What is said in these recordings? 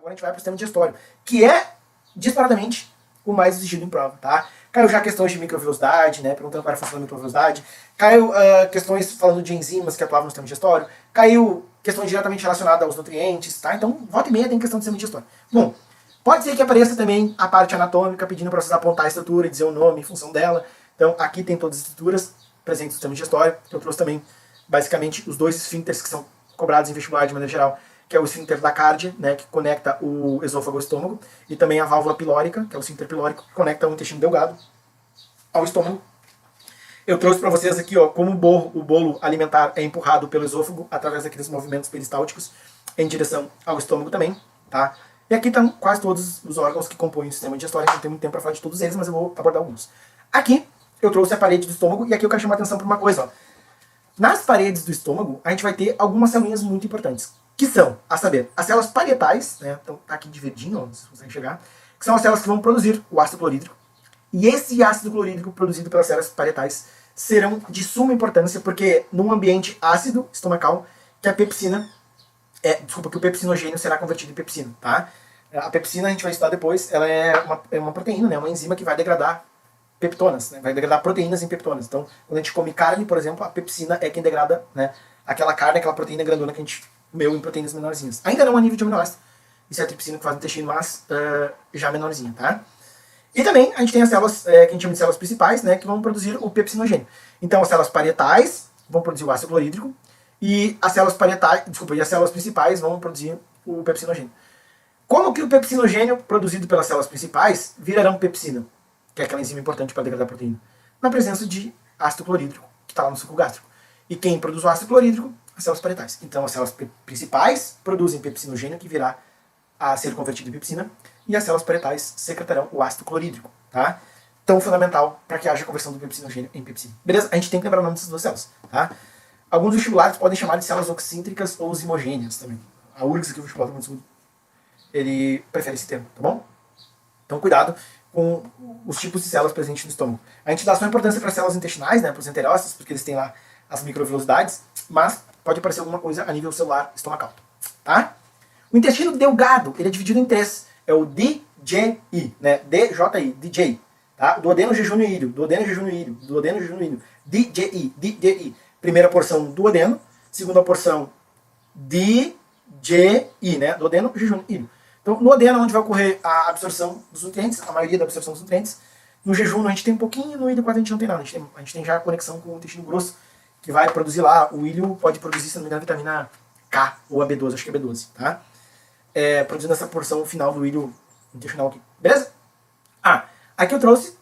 Agora a gente vai para o sistema digestório, que é disparadamente o mais exigido em prova, tá? Caiu já questões de microvelocidade, né? Perguntando qual era a função da microvelocidade. Caiu questões falando de enzimas que atuavam no sistema digestório. Caiu questões diretamente relacionadas aos nutrientes, tá? Então, volta e meia tem questão do sistema digestório. Bom, pode ser que apareça também a parte anatômica, pedindo para vocês apontar a estrutura e dizer o nome em função dela. Então, aqui tem todas as estruturas presentes no sistema digestório. Eu trouxe também, basicamente, os dois esfíncteres que são cobrados em vestibular de maneira geral, que é o esfíncter da cárdia, né, que conecta o esôfago ao estômago, e também a válvula pilórica, que é o esfíncter pilórico, que conecta o intestino delgado ao estômago. Eu trouxe para vocês aqui, ó, como o bolo alimentar é empurrado pelo esôfago através daqueles movimentos peristálticos em direção ao estômago também, tá? E aqui estão quase todos os órgãos que compõem o sistema digestório. Não tem muito tempo para falar de todos eles, mas eu vou abordar alguns. Aqui eu trouxe a parede do estômago, e aqui eu quero chamar a atenção para uma coisa, ó. Nas paredes do estômago, a gente vai ter algumas células muito importantes, que são, a saber, as células parietais, né? Então tá aqui de verdinho, ó, se vocês conseguem chegar, que são as células que vão produzir o ácido clorídrico. E esse ácido clorídrico produzido pelas células parietais serão de suma importância, porque num ambiente ácido estomacal, que a pepsina, que o pepsinogênio será convertido em pepsina, tá? A pepsina, a gente vai estudar depois, ela é uma proteína, né? Uma enzima que vai degradar peptonas, né? Vai degradar proteínas em peptonas. Então, quando a gente come carne, por exemplo, a pepsina é quem degrada, né, aquela carne, aquela proteína grandona que a gente comeu em proteínas menorzinhas. Ainda não a nível de aminoácido. Isso é a tripsina que faz no intestino, mas já menorzinha, tá? E também a gente tem as células, que a gente chama de células principais, né, que vão produzir o pepsinogênio. Então, as células parietais vão produzir o ácido clorídrico, e as células as células principais vão produzir o pepsinogênio. Como que o pepsinogênio produzido pelas células principais virarão pepsina, que é aquela enzima importante para degradar a proteína? Na presença de ácido clorídrico, que está lá no suco gástrico. E quem produz o ácido clorídrico? As células parietais. Então, as células principais produzem pepsinogênio, que virá a ser convertido em pepsina, e as células parietais secretarão o ácido clorídrico, tá? Tão fundamental para que haja a conversão do pepsinogênio em pepsina. Beleza? A gente tem que lembrar o nome dessas duas células, tá? Alguns vestibulares podem chamar de células oxíntricas ou zimogêneas também. A URGS, aqui o vestibular do Rio Grande do Sul, ele prefere esse termo, tá bom? Então, cuidado com os tipos de células presentes no estômago. A gente dá só importância para as células intestinais, né, para os enterócitos, porque eles têm lá as microvelocidades, mas pode aparecer alguma coisa a nível celular estomacal, tá? O intestino delgado, ele é dividido em três. É o DJI, né? DJI, DJ, tá? Duodeno, jejúnio e íleo, duodeno, jejúnio e íleo, duodeno, jejúnio e íleo. DJI. Primeira porção, duodeno. Segunda porção, DJI, né? Duodeno, jejúnio e íleo. Então, no duodeno, onde vai ocorrer a absorção dos nutrientes, a maioria da absorção dos nutrientes. No jejum, a gente tem um pouquinho, no íleo quase a gente não tem nada. A gente tem já a conexão com o intestino grosso, que vai produzir lá. O íleo pode produzir, se não me engano, a vitamina K, ou a B12, acho que é B12, tá? Produzindo essa porção final do íleo intestinal aqui. Beleza? Aqui eu trouxe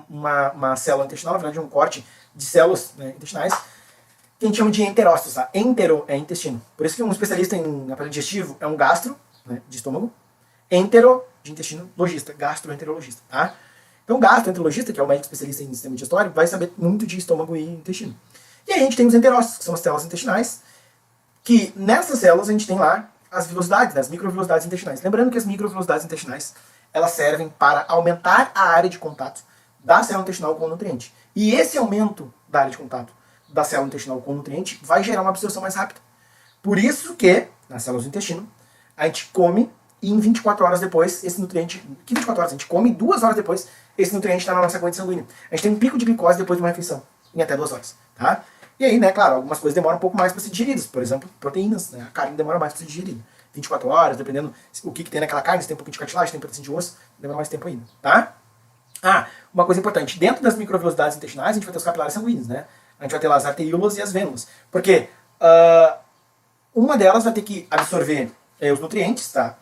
uma célula intestinal, na verdade um corte de células, né, intestinais, que a gente chama de enterócitos. Tá? Entero é intestino. Por isso que um especialista em aparelho digestivo é um gastro, né, de estômago, entero de intestino, logista, gastroenterologista. Tá? Então o gastroenterologista, que é o médico especialista em sistema digestório, vai saber muito de estômago e intestino. E aí a gente tem os enterócitos, que são as células intestinais, que nessas células a gente tem lá as velocidades, né, as microvelocidades intestinais. Lembrando que as microvelocidades intestinais, elas servem para aumentar a área de contato da célula intestinal com o nutriente. E esse aumento da área de contato da célula intestinal com o nutriente vai gerar uma absorção mais rápida. Por isso que, nas células do intestino, a gente come e em 24 horas depois, esse nutriente... Que 24 horas? A gente come e 2 horas depois, esse nutriente está na nossa corrente sanguínea. A gente tem um pico de glicose depois de uma refeição, em até 2 horas. Tá? E aí, né, claro, algumas coisas demoram um pouco mais para ser digeridas. Por exemplo, proteínas, né? A carne demora mais para ser digerida. 24 horas, dependendo o que tem naquela carne, se tem um pouquinho de cartilagem, tem um pedacinho de osso, demora mais tempo ainda, tá? Uma coisa importante, dentro das microvelocidades intestinais, a gente vai ter os capilares sanguíneos, né? A gente vai ter lá as arteríolas e as vênulas. Porque uma delas vai ter que absorver os nutrientes, tá?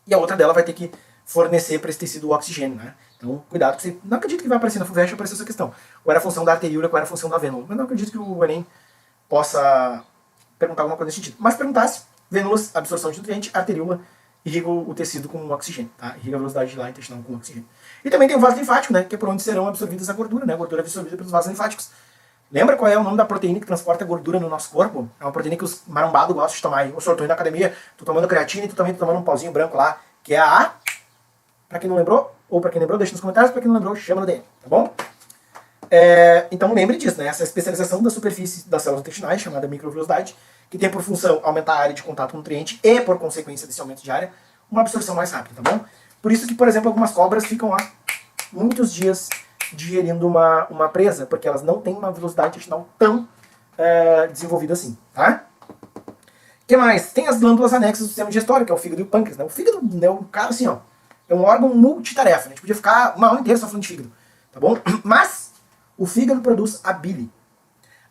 E a outra dela vai ter que fornecer para esse tecido o oxigênio, né? Então, cuidado, porque você não acredito que vai aparecer na FUVEST, aparecer essa questão. Qual era a função da arteríola, qual era a função da vênula. Mas não acredito que o Enem possa perguntar alguma coisa nesse sentido. Mas perguntasse, vênulas, absorção de nutriente, arteríola, irriga o tecido com oxigênio, tá? Irriga a velocidade lá intestinal com oxigênio. E também tem o vaso linfático, né? Que é por onde serão absorvidas a gordura, né? A gordura é absorvida pelos vasos linfáticos. Lembra qual é o nome da proteína que transporta gordura no nosso corpo? É uma proteína que os marombados gostam de tomar. Eu só tô indo na academia, tô tomando creatina e tu também tô tomando um pauzinho branco lá, que é a A. Pra quem não lembrou, ou pra quem lembrou, deixa nos comentários. Pra quem não lembrou, chama no DM, tá bom? Então lembre disso, né? Essa especialização da superfície das células intestinais, chamada microvelocidade, que tem por função aumentar a área de contato com o nutriente e, por consequência desse aumento de área, uma absorção mais rápida, tá bom? Por isso que, por exemplo, algumas cobras ficam lá muitos dias digerindo uma presa, porque elas não têm uma velocidade intestinal tão desenvolvida assim, tá? O que mais? Tem as glândulas anexas do sistema digestório, que é o fígado e o pâncreas, né? O fígado é um cara assim, ó, é um órgão multitarefa, né? A gente podia ficar uma aula inteira só falando de fígado, tá bom? Mas o fígado produz a bile.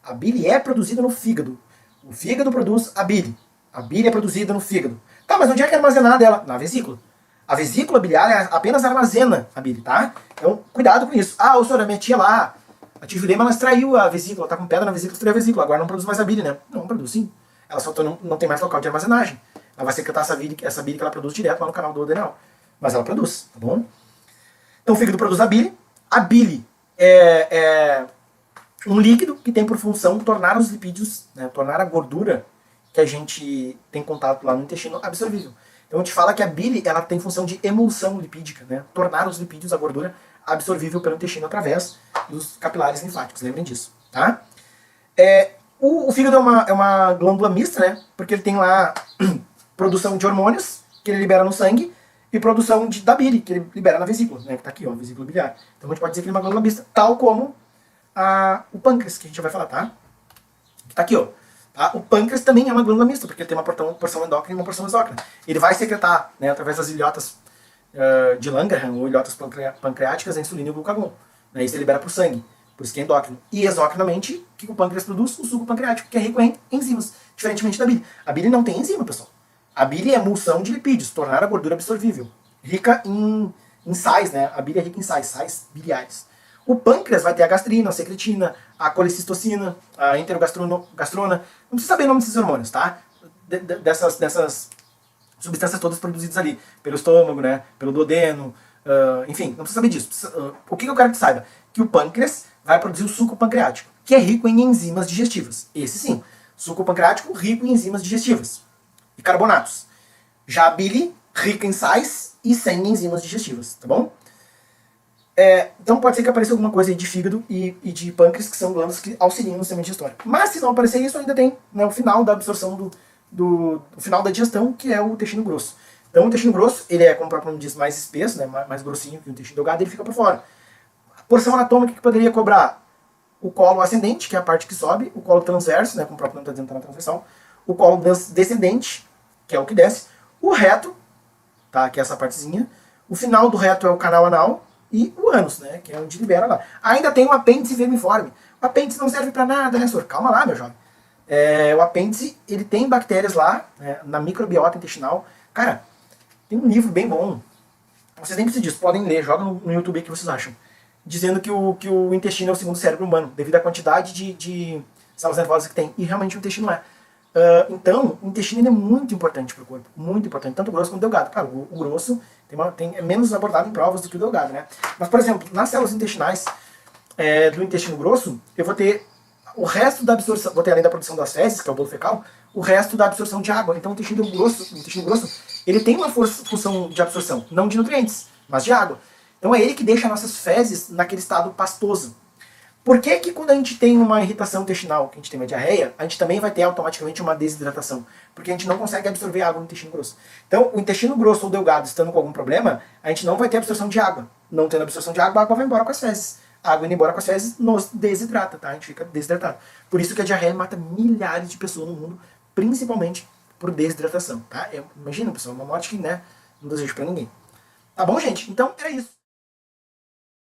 A bile é produzida no fígado. O fígado produz a bile. A bile é produzida no fígado. Tá, mas onde é que é armazenada ela? Na vesícula. A vesícula biliar apenas armazena a bile, tá? Então, cuidado com isso. Ah, ô senhora, minha tia lá, a tia Jurema, ela extraiu a vesícula, ela tá com pedra na vesícula, extraiu a vesícula, agora não produz mais a bile, né? Não, produz sim. Ela só não tem mais local de armazenagem. Ela vai secretar essa bile que ela produz direto lá no canal do adenal. Mas ela produz, tá bom? Então o fígado produz a bile. A bile é um líquido que tem por função tornar os lipídios, né, tornar a gordura que a gente tem contato lá no intestino absorvível. Então a gente fala que a bile ela tem função de emulsão lipídica, né, tornar os lipídios, a gordura, absorvível pelo intestino através dos capilares linfáticos. Lembrem disso, tá? O fígado é uma glândula mista, né? Porque ele tem lá produção de hormônios, que ele libera no sangue, e produção da bile, que ele libera na vesícula, né? Que tá aqui, ó, vesícula biliar. Então a gente pode dizer que ele é uma glândula mista, tal como o pâncreas, que a gente vai falar, tá? Que tá aqui, ó. Tá? O pâncreas também é uma glândula mista, porque ele tem uma porção endócrina e uma porção exócrina. Ele vai secretar, né, através das ilhotas de Langerhans, ou ilhotas pancreáticas, a insulina e o glucagon. Né? Isso ele libera pro sangue. Por isso que é endócrino. E exocrinamente, o que o pâncreas produz? O suco pancreático, que é rico em enzimas, diferentemente da bile. A bile não tem enzima, pessoal. A bile é emulsão de lipídios, tornar a gordura absorvível. Rica em sais, né? A bile é rica em sais biliares. O pâncreas vai ter a gastrina, a secretina, a colecistocina, a enterogastrona. Não precisa saber o nome desses hormônios, tá? Dessas substâncias todas produzidas ali, pelo estômago, né? Pelo duodeno, enfim, não precisa saber disso. O que eu quero que saiba? Que o pâncreas vai produzir o suco pancreático, que é rico em enzimas digestivas. Esse sim, suco pancreático rico em enzimas digestivas e carbonatos. Já a bile, rica em sais e sem enzimas digestivas, tá bom? Então pode ser que apareça alguma coisa aí de fígado e de pâncreas, que são glândulas que auxiliam no sistema digestório. Mas se não aparecer isso, ainda tem, né, o final da absorção o final da digestão, que é o intestino grosso. Então o intestino grosso, ele é, como o próprio nome diz, mais espesso, né, mais grossinho que o intestino delgado, ele fica por fora. A porção anatômica que poderia cobrar o colo ascendente, que é a parte que sobe, o colo transverso, né, como o próprio nome está dizendo, tá na transversal, o colo descendente, que é o que desce, o reto, tá, que é essa partezinha, o final do reto é o canal anal, e o ânus, né, que é onde libera lá. Ainda tem o apêndice vermiforme. O apêndice não serve pra nada, né, senhor? Calma lá, meu jovem. O apêndice, ele tem bactérias lá, né, na microbiota intestinal. Cara, tem um livro bem bom. Vocês nem precisam disso, podem ler, joga no YouTube aí que vocês acham. Dizendo que o intestino é o segundo cérebro humano, devido à quantidade de células nervosas que tem. E realmente o intestino é. Então, o intestino é muito importante para o corpo, muito importante, tanto o grosso quanto o delgado. Claro, o grosso é menos abordado em provas do que o delgado, né? Mas, por exemplo, nas células intestinais do intestino grosso, eu vou ter o resto da absorção, vou ter além da produção das fezes, que é o bolo fecal, o resto da absorção de água. Então, o intestino grosso, ele tem uma função de absorção, não de nutrientes, mas de água. Então, é ele que deixa nossas fezes naquele estado pastoso. Por que que quando a gente tem uma irritação intestinal, que a gente tem uma diarreia, a gente também vai ter automaticamente uma desidratação? Porque a gente não consegue absorver água no intestino grosso. Então, o intestino grosso ou delgado estando com algum problema, a gente não vai ter absorção de água. Não tendo absorção de água, a água vai embora com as fezes. A água indo embora com as fezes nos desidrata, tá? A gente fica desidratado. Por isso que a diarreia mata milhares de pessoas no mundo, principalmente por desidratação, tá? Imagina, pessoal, uma morte que, né, não desejo pra ninguém. Tá bom, gente? Então, era isso.